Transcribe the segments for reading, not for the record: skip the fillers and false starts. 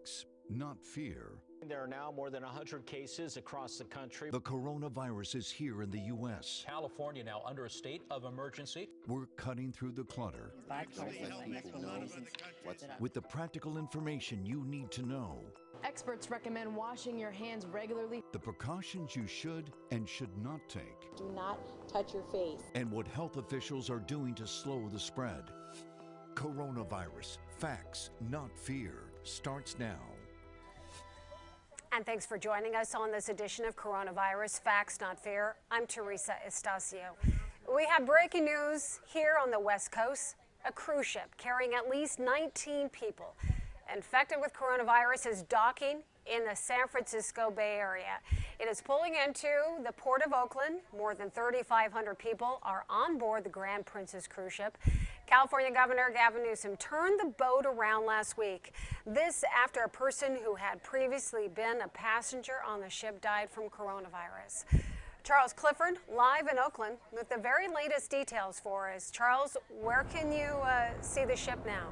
facts, not fear. There are now more than 100 cases across the country. The coronavirus is here in the U.S. California now under a state of emergency. We're cutting through the clutter with the practical information you need to know. Experts recommend washing your hands regularly. The precautions you should and should not take. Do not touch your face. And what health officials are doing to slow the spread. Coronavirus, facts, not fear, starts now. And thanks for joining us on this edition of Coronavirus Facts Not Fear. I'm Teresa Estacio. We have breaking news here on the West Coast. A cruise ship carrying at least 19 people infected with coronavirus is docking in the San Francisco Bay Area. It is pulling into the Port of Oakland. More than 3,500 people are on board the Grand Princess cruise ship. California Governor Gavin Newsom turned the boat around last week. This after a person who had previously been a passenger on the ship died from coronavirus. Charles Clifford, live in Oakland, with the very latest details for us. Charles, where can you see the ship now?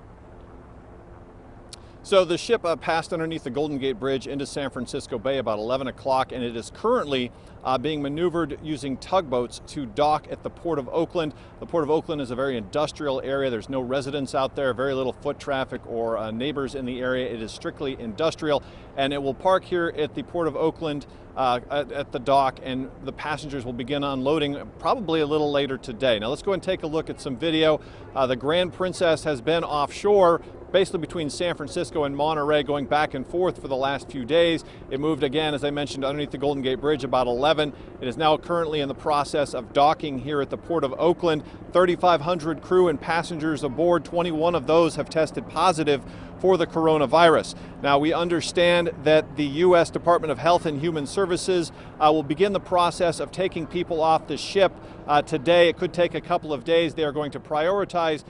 So the ship passed underneath the Golden Gate Bridge into San Francisco Bay about 11 o'clock, and it is currently being maneuvered using tugboats to dock at the Port of Oakland. The Port of Oakland is a very industrial area. There's no residents out there, very little foot traffic or neighbors in the area. It is strictly industrial, and it will park here at the Port of Oakland at the dock, and the passengers will begin unloading probably a little later today. Now let's go and take a look at some video. The Grand Princess has been offshore, basically between San Francisco and Monterey, going back and forth for the last few days. It moved again, as I mentioned, underneath the Golden Gate Bridge about 11. It is now currently in the process of docking here at the Port of Oakland. 3,500 crew and passengers aboard. 21 of those have tested positive for the coronavirus. Now, we understand that the U.S. Department of Health and Human Services will begin the process of taking people off the ship today. It could take a couple of days. They are going to prioritize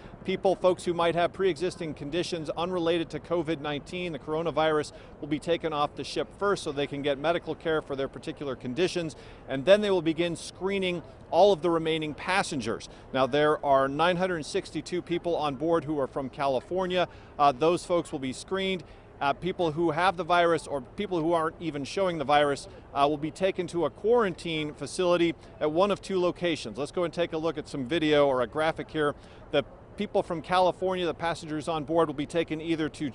folks who might have pre-existing conditions unrelated to COVID-19. The coronavirus will be taken off the ship first so they can get medical care for their particular conditions, and then they will begin screening all of the remaining passengers. Now, there are 962 people on board who are from California. Those folks will be screened. People who have the virus or people who aren't even showing the virus will be taken to a quarantine facility at one of two locations. Let's go and take a look at some video or a graphic here. The people from California, the passengers on board, will be taken either to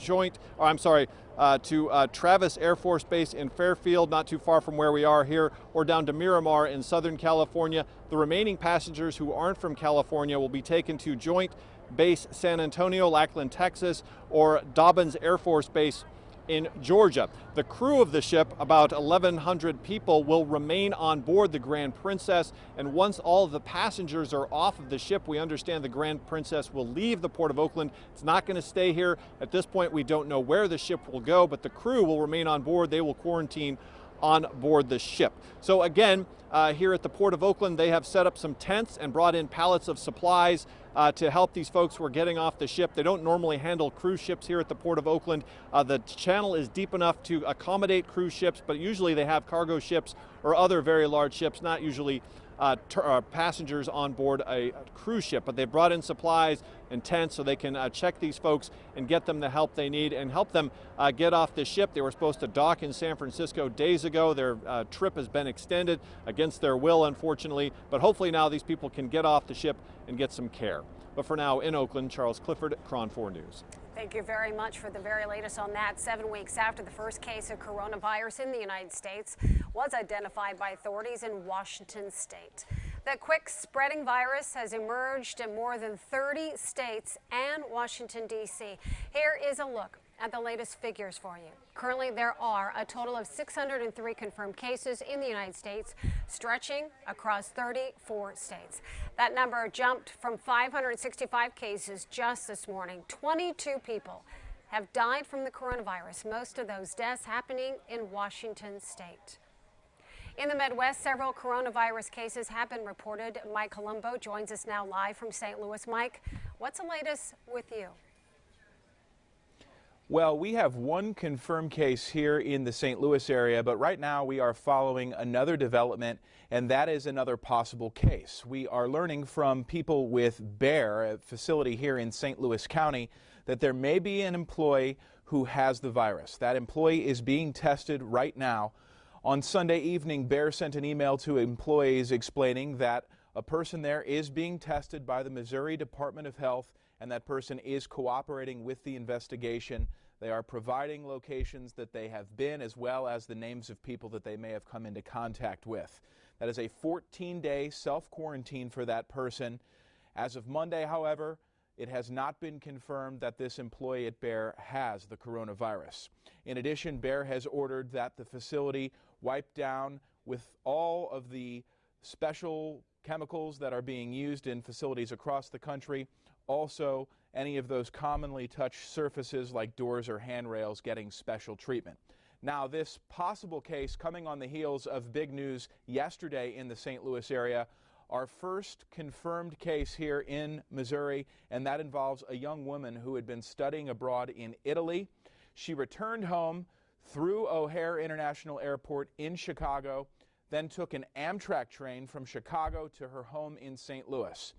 Travis Air Force Base in Fairfield, not too far from where we are here, or down to Miramar in Southern California. The remaining passengers who aren't from California will be taken to Joint Base San Antonio, Lackland, Texas, or Dobbins Air Force Base in Georgia. The crew of the ship, about 1,100 people, will remain on board the Grand Princess, and once all of the passengers are off of the ship, we understand the Grand Princess will leave the Port of Oakland. It's not going to stay here. At this point, we don't know where the ship will go, but the crew will remain on board. They will quarantine on board the ship. So again, here at the Port of Oakland, they have set up some tents and brought in pallets of supplies to help these folks who are getting off the ship. They don't normally handle cruise ships here at the Port of Oakland. The channel is deep enough to accommodate cruise ships, but usually they have cargo ships or other very large ships, not usually passengers on board a cruise ship, but they brought in supplies and tents so they can check these folks and get them the help they need and help them get off the ship. They were supposed to dock in San Francisco days ago. Their trip has been extended against their will, unfortunately, but hopefully now these people can get off the ship and get some care. But for now, in Oakland, Charles Clifford, KRON 4 News. Thank you very much for the very latest on that. 7 weeks after the first case of coronavirus in the United States was identified by authorities in Washington state. The quick spreading virus has emerged in more than 30 states and Washington, D.C. Here is a look at the latest figures for you. Currently, there are a total of 603 confirmed cases in the United States, stretching across 34 states. That number jumped from 565 cases just this morning. 22 people have died from the coronavirus, most of those deaths happening in Washington state. In the Midwest, several coronavirus cases have been reported. Mike Colombo joins us now live from St. Louis. Mike, what's the latest with you? Well, we have one confirmed case here in the St. Louis area, but right now we are following another development, and that is another possible case. We are learning from people with Bear, a facility here in St. Louis County, that there may be an employee who has the virus. That employee is being tested right now. On Sunday evening, Bear sent an email to employees explaining that a person there is being tested by the Missouri Department of Health, and that person is cooperating with the investigation. They are providing locations that they have been, as well as the names of people that they may have come into contact with. That is a 14-day self-quarantine for that person. As of Monday, however, it has not been confirmed that this employee at Bear has the coronavirus. In addition, Bear has ordered that the facility wipe down with all of the special chemicals that are being used in facilities across the country. Also, any of those commonly touched surfaces like doors or handrails getting special treatment. Now, this possible case coming on the heels of big news yesterday in the St. Louis area, our first confirmed case here in Missouri, and that involves a young woman who had been studying abroad in Italy. She returned home through O'Hare International Airport in Chicago, then took an Amtrak train from Chicago to her home in St. Louis.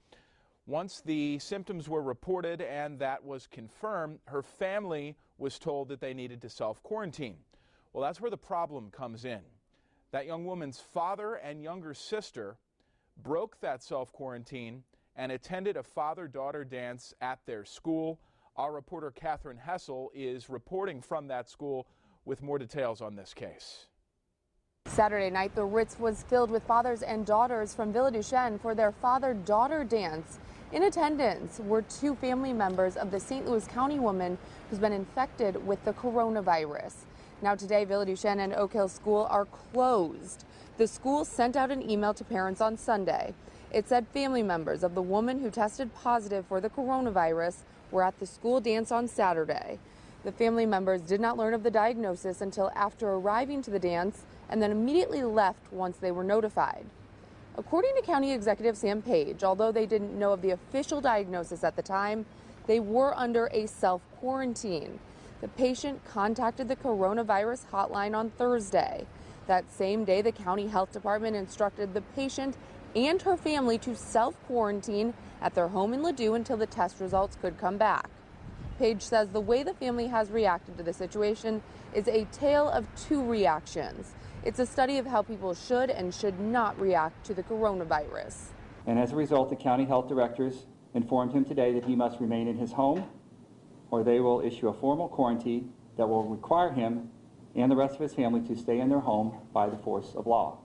Once the symptoms were reported and that was confirmed, her family was told that they needed to self-quarantine. Well, that's where the problem comes in. That young woman's father and younger sister broke that self-quarantine and attended a father-daughter dance at their school. Our reporter Catherine Hessel is reporting from that school with more details on this case. Saturday night, the Ritz was filled with fathers and daughters from Villa Duchesne for their father-daughter dance. In attendance were two family members of the St. Louis County woman who's been infected with the coronavirus. Now today, Villa Duchesne and Oak Hill School are closed. The school sent out an email to parents on Sunday. It said family members of the woman who tested positive for the coronavirus were at the school dance on Saturday. The family members did not learn of the diagnosis until after arriving to the dance and then immediately left once they were notified. According to County Executive Sam Page, although they didn't know of the official diagnosis at the time, they were under a self-quarantine. The patient contacted the coronavirus hotline on Thursday. That same day, the county health department instructed the patient and her family to self-quarantine at their home in Ladue until the test results could come back. Page says the way the family has reacted to the situation is a tale of two reactions. It's a study of how people should and should not react to the coronavirus. And as a result, the county health directors informed him today that he must remain in his home, or they will issue a formal quarantine that will require him and the rest of his family to stay in their home by the force of law.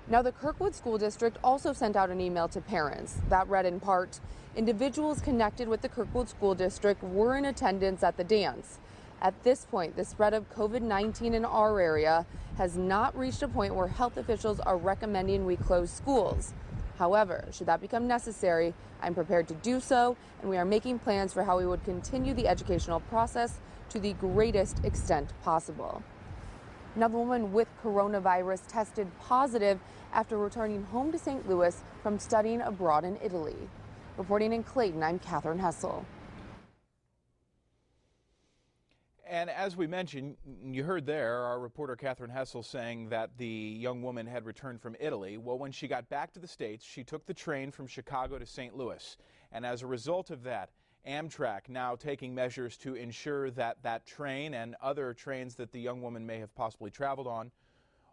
Now, the Kirkwood School District also sent out an email to parents that read in part, individuals connected with the Kirkwood School District were in attendance at the dance. At this point, the spread of COVID-19 in our area has not reached a point where health officials are recommending we close schools. However, should that become necessary, I'm prepared to do so, and we are making plans for how we would continue the educational process to the greatest extent possible. Now, the woman with coronavirus tested positive after returning home to St. Louis from studying abroad in Italy. Reporting in Clayton, I'm Catherine Hessel. And as we mentioned, you heard there our reporter Catherine Hessel saying that the young woman had returned from Italy. Well, when she got back to the States, she took the train from Chicago to St. Louis. And as a result of that, Amtrak now taking measures to ensure that that train and other trains that the young woman may have possibly traveled on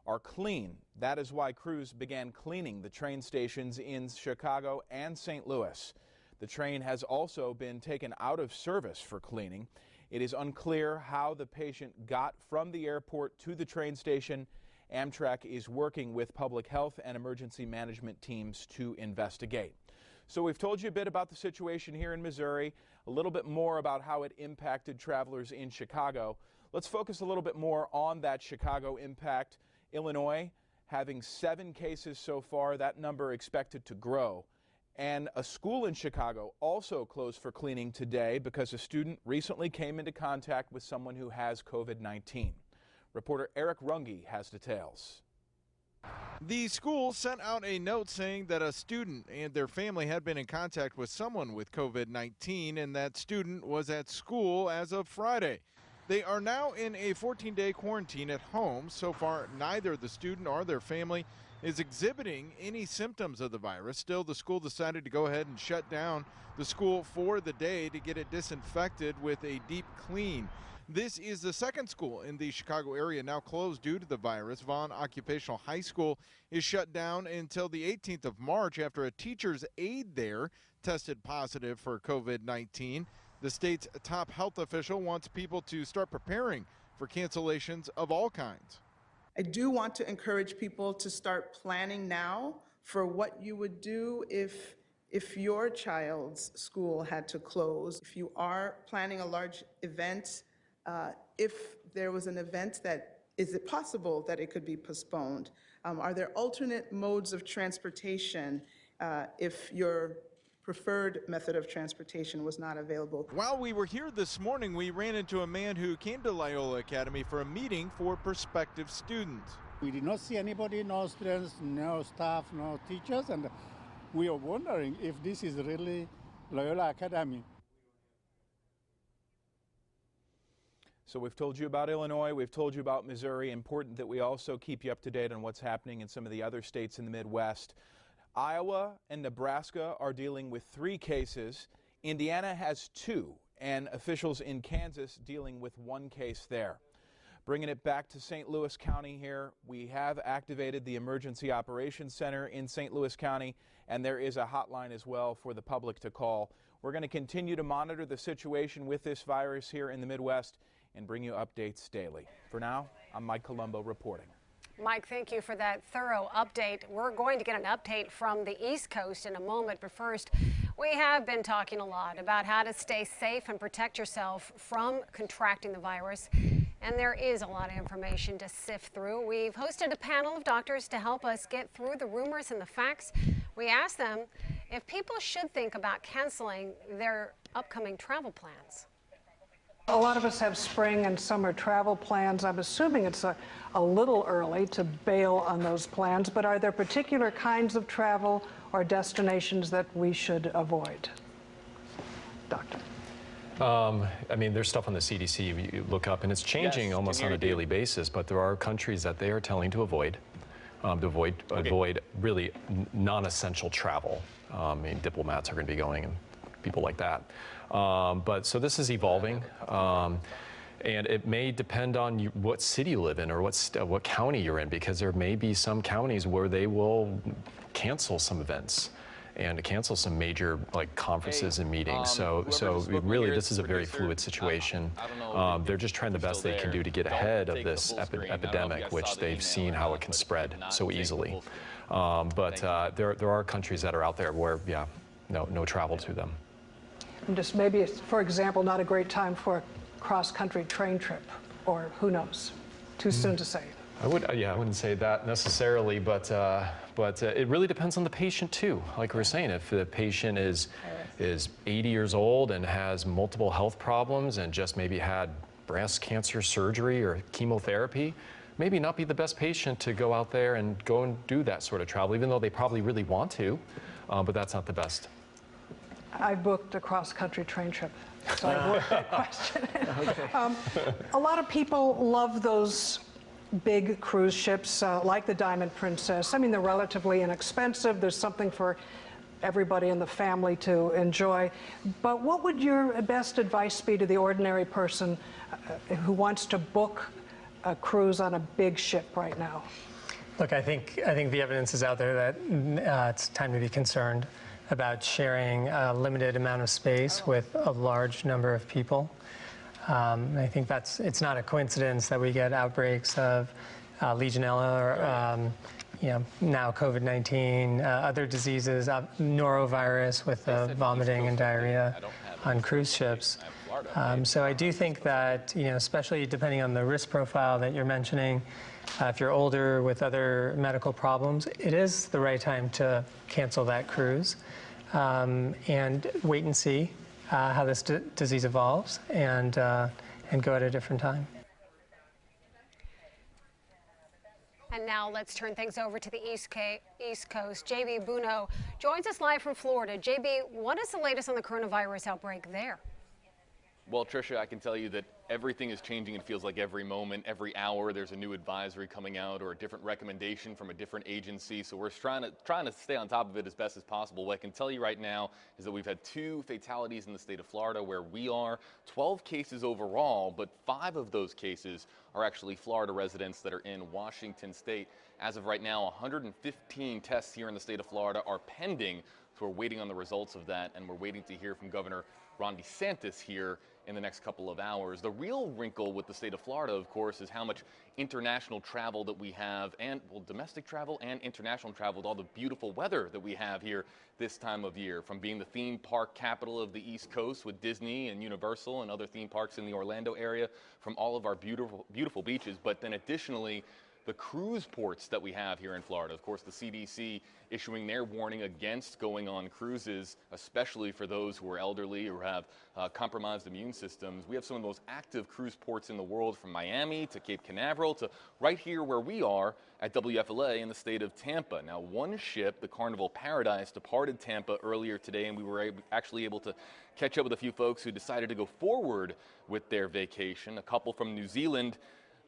are clean. That is why crews began cleaning the train stations in Chicago and St. Louis. The train has also been taken out of service for cleaning. It is unclear how the patient got from the airport to the train station. Amtrak is working with public health and emergency management teams to investigate. So we've told you a bit about the situation here in Missouri, a little bit more about how it impacted travelers in Chicago. Let's focus a little bit more on that Chicago impact. Illinois having 7 cases so far, that number expected to grow. And a school in Chicago also closed for cleaning today because a student recently came into contact with someone who has COVID-19. Reporter Eric Runge has details. The school sent out a note saying that a student and their family had been in contact with someone with COVID-19, and that student was at school as of Friday. They are now in a 14-day quarantine at home. So far, neither the student or their family is exhibiting any symptoms of the virus. Still, the school decided to go ahead and shut down the school for the day to get it disinfected with a deep clean. This is the second school in the Chicago area now closed due to the virus. Vaughn Occupational High School is shut down until the 18th of March after a teacher's aide there tested positive for COVID-19. The state's top health official wants people to start preparing for cancellations of all kinds. I do want to encourage people to start planning now for what you would do if your child's school had to close. If you are planning a large event, if there was an event is it possible that it could be postponed? Are there alternate modes of transportation if your preferred method of transportation was not available? While we were here this morning, we ran into a man who came to Loyola Academy for a meeting for prospective students. We did not see anybody, no students, no staff, no teachers, and we are wondering if this is really Loyola Academy. So we've told you about Illinois, we've told you about Missouri. Important that we also keep you up to date on what's happening in some of the other states in the Midwest. Iowa and Nebraska are dealing with 3 cases. Indiana has 2, and officials in Kansas dealing with 1 case there. Bringing it back to St. Louis County here, we have activated the Emergency Operations Center in St. Louis County, and there is a hotline as well for the public to call. We're going to continue to monitor the situation with this virus here in the Midwest and bring you updates daily. For now, I'm Mike Colombo reporting. Mike, thank you for that thorough update. We're going to get an update from the East Coast in a moment, but first, we have been talking a lot about how to stay safe and protect yourself from contracting the virus, and there is a lot of information to sift through. We've hosted a panel of doctors to help us get through the rumors and the facts. We asked them if people should think about canceling their upcoming travel plans. A lot of us have spring and summer travel plans. I'm assuming it's a little early to bail on those plans, but are there particular kinds of travel or destinations that we should avoid? Doctor. I mean, there's stuff on the CDC you look up, and it's changing almost on a daily basis, but there are countries that they are telling to avoid really non-essential travel. I mean, diplomats are going to be going and people like that. But so this is evolving, and it may depend on what city you live in or what county you're in, because there may be some counties where they will cancel some events and cancel some major conferences and meetings. So really this is a very fluid situation. They're just trying the best they can do to get ahead of this epidemic, which they've seen how it can spread so easily. But there are countries that are out there where, no travel to them. Just maybe, for example, not a great time for a cross-country train trip, or who knows? Too soon to say. I wouldn't say that necessarily, but it really depends on the patient too. Like we were saying, if the patient is 80 years old and has multiple health problems and just maybe had breast cancer surgery or chemotherapy, maybe not be the best patient to go out there and go and do that sort of travel, even though they probably really want to, but that's not the best. I booked a cross-country train trip, so I worked that question. A lot of people love those big cruise ships like the Diamond Princess. I mean, they're relatively inexpensive. There's something for everybody in the family to enjoy. But what would your best advice be to the ordinary person who wants to book a cruise on a big ship right now? Look, I think the evidence is out there that it's time to be concerned about sharing a limited amount of space with a large number of people. I think it's not a coincidence that we get outbreaks of Legionella or now COVID-19, other diseases, norovirus with vomiting and diarrhea on cruise ships. So I do think that, especially depending on the risk profile that you're mentioning, if you're older with other medical problems, it is the right time to cancel that cruise and wait and see how this disease evolves and go at a different time. And now let's turn things over to the East Coast. JB Buno joins us live from Florida. JB, what is the latest on the coronavirus outbreak there? Well, Tricia, I can tell you that everything is changing. It feels like every moment, every hour, there's a new advisory coming out or a different recommendation from a different agency. So we're trying to stay on top of it as best as possible. What I can tell you right now is that we've had 2 fatalities in the state of Florida where we are, 12 cases overall, but 5 of those cases are actually Florida residents that are in Washington state. As of right now, 115 tests here in the state of Florida are pending. So we're waiting on the results of that, and we're waiting to hear from Governor Ron DeSantis here in the next couple of hours. The real wrinkle with the state of Florida, of course, is how much international travel that we have, and well, domestic travel and international travel, with all the beautiful weather that we have here this time of year, from being the theme park capital of the East Coast with Disney and Universal and other theme parks in the Orlando area, from all of our beautiful beaches, but then additionally, the cruise ports that we have here in Florida. Of course, the CDC issuing their warning against going on cruises, especially for those who are elderly or have compromised immune systems. We have some of the most active cruise ports in the world, from Miami to Cape Canaveral to right here where we are at WFLA in the state of Tampa. Now, one ship, the Carnival Paradise, departed Tampa earlier today, and we were actually able to catch up with a few folks who decided to go forward with their vacation. A couple from New Zealand,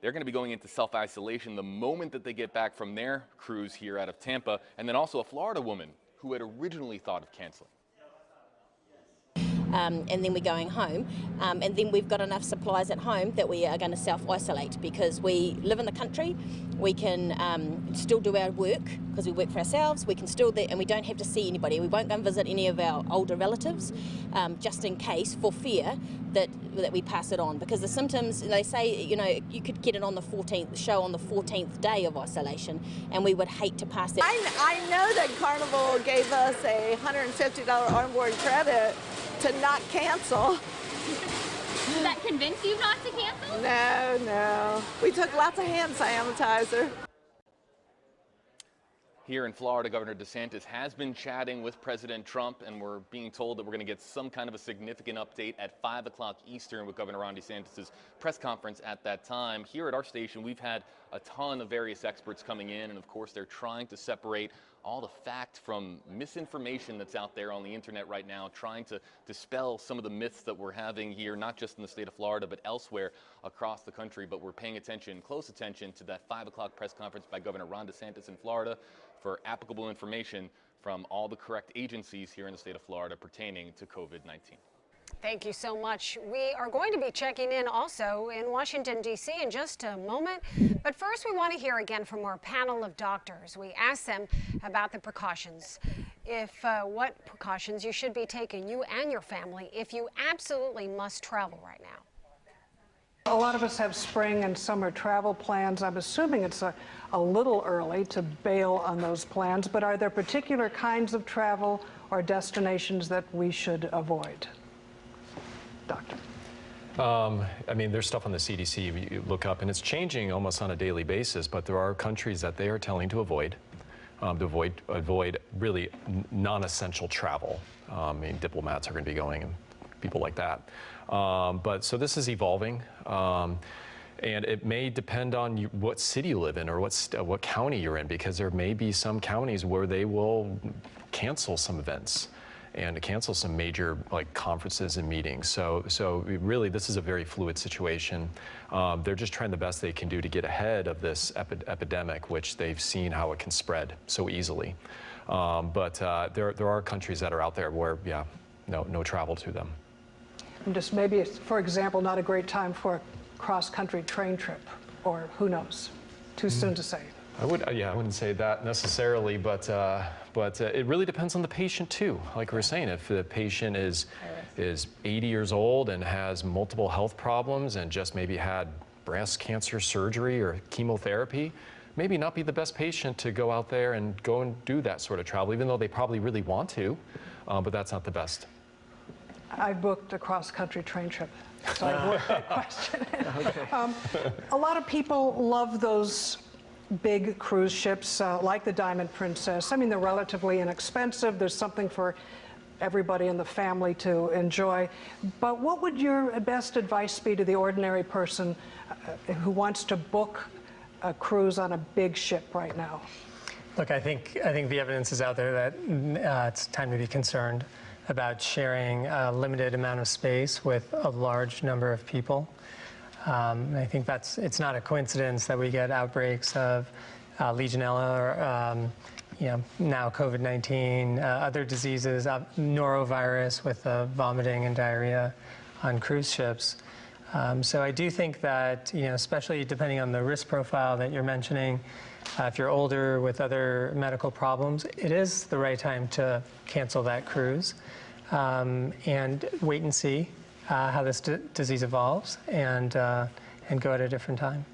they're going to be going into self-isolation the moment that they get back from their cruise here out of Tampa. And then also a Florida woman who had originally thought of canceling. And then we're going home, and then we've got enough supplies at home that we are going to self-isolate, because we live in the country. We can still do our work because we work for ourselves. We can still do, and we don't have to see anybody. We won't go and visit any of our older relatives, just in case, for fear that we pass it on, because the symptoms, they say, you know, you could get it on the 14th day of isolation, and we would hate to pass it. I know that Carnival gave us a $150 onboard credit to not cancel. Does that convince you not to cancel? No. We took lots of hand sanitizer. Here in Florida, Governor DeSantis has been chatting with President Trump, and we're being told that we're going to get some kind of a significant update at 5 o'clock Eastern with Governor Ron DeSantis' press conference at that time. Here at our station, we've had a ton of various experts coming in, and of course, they're trying to separate all the fact from misinformation that's out there on the internet right now, trying to dispel some of the myths that we're having here, not just in the state of Florida, but elsewhere across the country. But we're paying close attention to that 5 o'clock press conference by Governor Ron DeSantis in Florida for applicable information from all the correct agencies here in the state of Florida pertaining to COVID-19. Thank you so much. We are going to be checking in also in Washington, D.C. in just a moment. But first, we want to hear again from our panel of doctors. We asked them about the precautions. What precautions you should be taking, you and your family, if you absolutely must travel right now. A lot of us have spring and summer travel plans. I'm assuming it's a little early to bail on those plans, but are there particular kinds of travel or destinations that we should avoid? Doctor. I mean, there's stuff on the CDC you look up, and it's changing almost on a daily basis, but there are countries that they are telling to avoid really non-essential travel. I mean, diplomats are going to be going and people like that. But so this is evolving, and it may depend on what city you live in or what county you're in, because there may be some counties where they will cancel some events and to cancel some major conferences and meetings. So really, this is a very fluid situation. They're just trying the best they can do to get ahead of this epidemic, which they've seen how it can spread so easily. But there are countries that are out there where, yeah, no travel to them. And just maybe, for example, not a great time for a cross-country train trip, or who knows? Too soon to say. I wouldn't say that necessarily, but it really depends on the patient too. Like we were saying, if the patient is 80 years old and has multiple health problems and just maybe had breast cancer surgery or chemotherapy, maybe not be the best patient to go out there and go and do that sort of travel, even though they probably really want to, but that's not the best. I booked a cross-country train trip, so I avoid that question. A lot of people love those big cruise ships like the Diamond Princess. I mean, they're relatively inexpensive. There's something for everybody in the family to enjoy. But what would your best advice be to the ordinary person who wants to book a cruise on a big ship right now? Look, I think the evidence is out there that it's time to be concerned about sharing a limited amount of space with a large number of people. I think it's not a coincidence that we get outbreaks of Legionella or now COVID-19, other diseases, norovirus with vomiting and diarrhea on cruise ships. So I do think that, especially depending on the risk profile that you're mentioning, if you're older with other medical problems, it is the right time to cancel that cruise and wait and see how this disease evolves and go at a different time.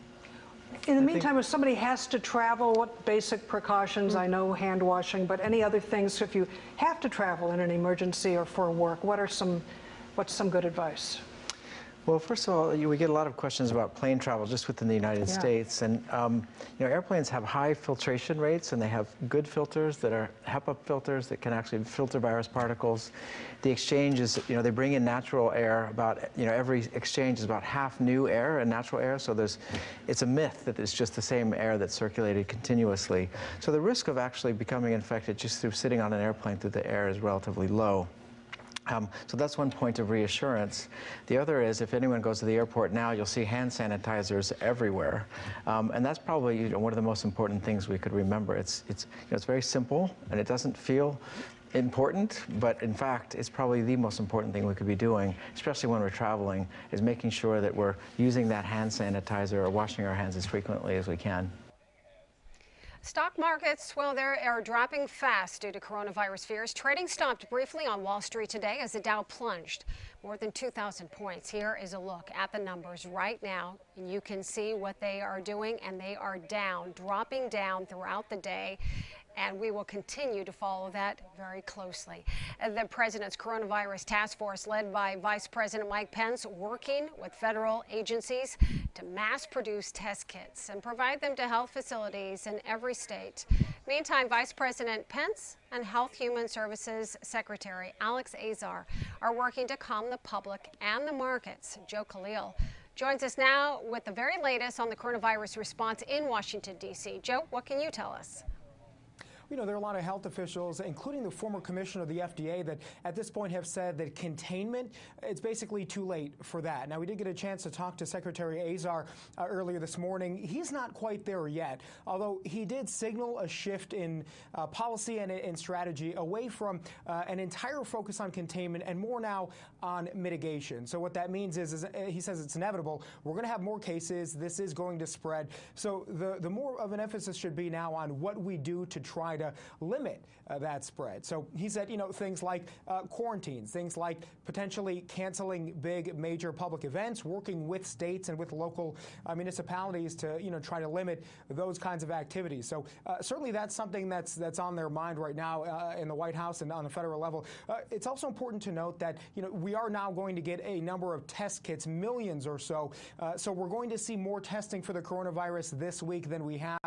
In the meantime, if somebody has to travel, what basic precautions? I know hand washing, but any other things if you have to travel in an emergency or for work? What's some good advice? Well, first of all, we get a lot of questions about plane travel just within the United States, and airplanes have high filtration rates, and they have good filters that are HEPA filters that can actually filter virus particles. The exchange is, they bring in natural air. About, every exchange is about half new air and natural air. So it's a myth that it's just the same air that's circulated continuously. So the risk of actually becoming infected just through sitting on an airplane through the air is relatively low. So that's one point of reassurance. The other is, if anyone goes to the airport now, you'll see hand sanitizers everywhere, and that's probably one of the most important things we could remember. It's very simple, and it doesn't feel important, but in fact, it's probably the most important thing we could be doing, especially when we're traveling, is making sure that we're using that hand sanitizer or washing our hands as frequently as we can. Stock markets, well, they are dropping fast due to coronavirus fears. Trading stopped briefly on Wall Street today as the Dow plunged more than 2,000 points. Here is a look at the numbers right now, and you can see what they are doing, and they are down, dropping down throughout the day. And we will continue to follow that very closely. The president's coronavirus task force, led by Vice President Mike Pence, working with federal agencies to mass produce test kits and provide them to health facilities in every state. Meantime, Vice President Pence and Health Human Services Secretary Alex Azar are working to calm the public and the markets. Joe Khalil joins us now with the very latest on the coronavirus response in Washington, D.C. Joe, what can you tell us? There are a lot of health officials, including the former commissioner of the FDA, that at this point have said that containment, it's basically too late for that. Now, we did get a chance to talk to Secretary Azar earlier this morning. He's not quite there yet, although he did signal a shift in policy and in strategy away from an entire focus on containment and more now on mitigation. So what that means is he says it's inevitable. We're going to have more cases. This is going to spread. So the more of an emphasis should be now on what we do to try to limit that spread. So he said, things like quarantines, things like potentially canceling big major public events, working with states and with local municipalities to, try to limit those kinds of activities. So certainly that's something that's on their mind right now in the White House and on the federal level. It's also important to note that, we are now going to get a number of test kits, millions or so. So we're going to see more testing for the coronavirus this week than we have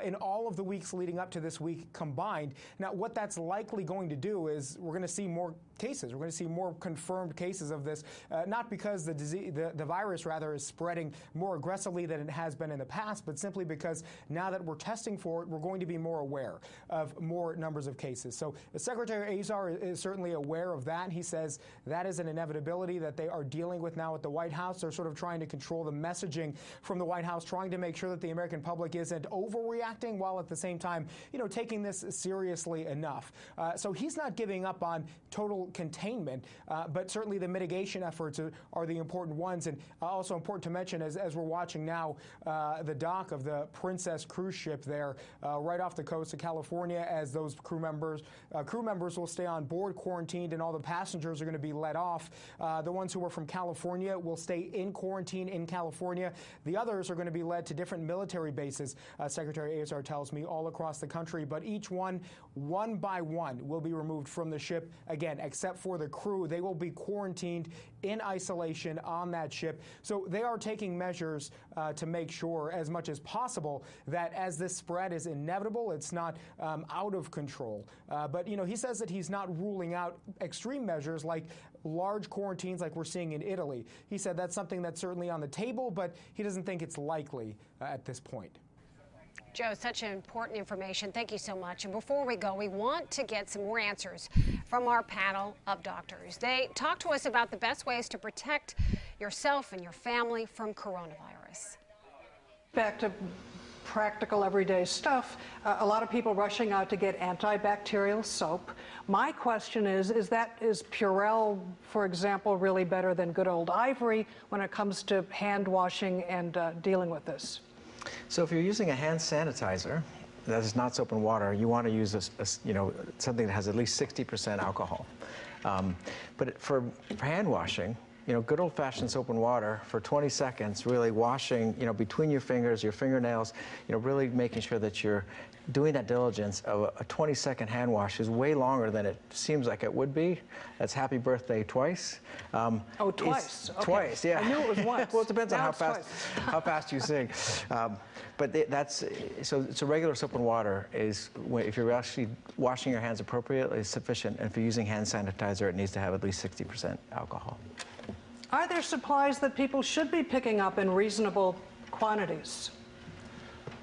in all of the weeks leading up to this week combined. Now, what that's likely going to do is we're going to see more cases. We're going to see more confirmed cases of this, not because the virus is spreading more aggressively than it has been in the past, but simply because now that we're testing for it, we're going to be more aware of more numbers of cases. So Secretary Azar is certainly aware of that. He says that is an inevitability that they are dealing with now at the White House. They're sort of trying to control the messaging from the White House, trying to make sure that the American public isn't overreacting while at the same time, taking this seriously enough. So he's not giving up on total containment, but certainly the mitigation efforts are the important ones. And also important to mention, as we're watching now, the dock of the Princess cruise ship there right off the coast of California, as those crew members will stay on board quarantined, and all the passengers are going to be let off. The ones who are from California will stay in quarantine in California. The others are going to be led to different military bases, Secretary Azar tells me, all across the country. But each one by one, will be removed from the ship, again, except for the crew. They will be quarantined in isolation on that ship. So they are taking measures to make sure as much as possible that as this spread is inevitable, it's not out of control. But, he says that he's not ruling out extreme measures like large quarantines like we're seeing in Italy. He said that's something that's certainly on the table, but he doesn't think it's likely at this point. Joe, such important information. Thank you so much. And before we go, we want to get some more answers from our panel of doctors. They talked to us about the best ways to protect yourself and your family from coronavirus. Back to practical everyday stuff, a lot of people rushing out to get antibacterial soap. My question is Purell, for example, really better than good old Ivory when it comes to hand washing and dealing with this? So if you're using a hand sanitizer that is not soap and water, you want to use something that has at least 60% alcohol. But for hand washing, good old-fashioned soap and water for 20 seconds, really washing, between your fingers, your fingernails, really making sure that you're doing that diligence of a 20-second hand wash is way longer than it seems like it would be. That's happy birthday twice. Oh, twice. Okay. Twice, yeah. I knew it was once. Well, it depends on Now how fast you sing. But so regular soap and water is, if you're actually washing your hands appropriately, is sufficient. And if you're using hand sanitizer, it needs to have at least 60% alcohol. Are there supplies that people should be picking up in reasonable quantities?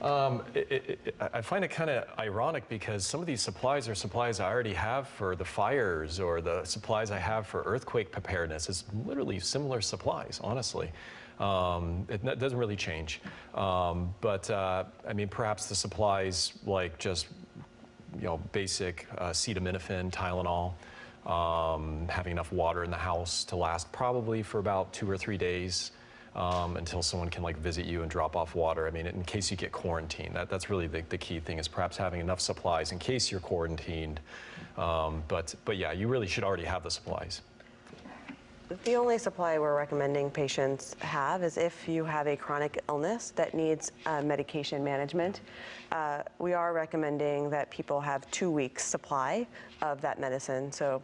I find it kind of ironic because some of these supplies are supplies I already have for the fires, or the supplies I have for earthquake preparedness. It's literally similar supplies, honestly. It doesn't really change. I mean, perhaps the supplies like just, basic acetaminophen, Tylenol, having enough water in the house to last probably for about 2 or 3 days. Until someone can visit you and drop off water. I mean, in case you get quarantined, that's really the key thing, is perhaps having enough supplies in case you're quarantined. But yeah, you really should already have the supplies. The only supply we're recommending patients have is if you have a chronic illness that needs medication management. We are recommending that people have 2 weeks supply of that medicine. So,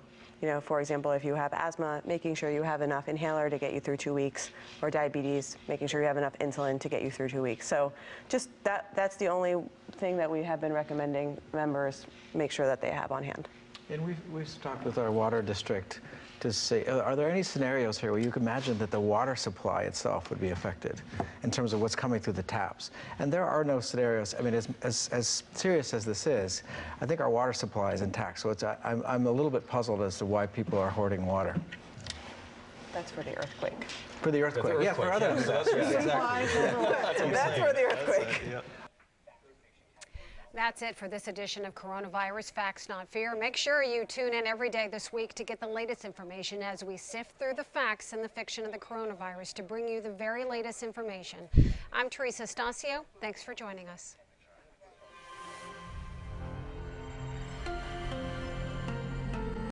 for example, if you have asthma, making sure you have enough inhaler to get you through 2 weeks, or diabetes, making sure you have enough insulin to get you through 2 weeks. So just that's the only thing that we have been recommending members make sure that they have on hand. And we've talked with our water district to say, are there any scenarios here where you can imagine that the water supply itself would be affected in terms of what's coming through the taps? And there are no scenarios. I mean, as serious as this is, I think our water supply is intact. So I'm a little bit puzzled as to why people are hoarding water. That's for the earthquake. For the earthquake, yeah, for other. That's for the earthquake. That's it for this edition of Coronavirus Facts Not Fear. Make sure you tune in every day this week to get the latest information as we sift through the facts and the fiction of the coronavirus to bring you the very latest information. I'm Teresa Stasio. Thanks for joining us.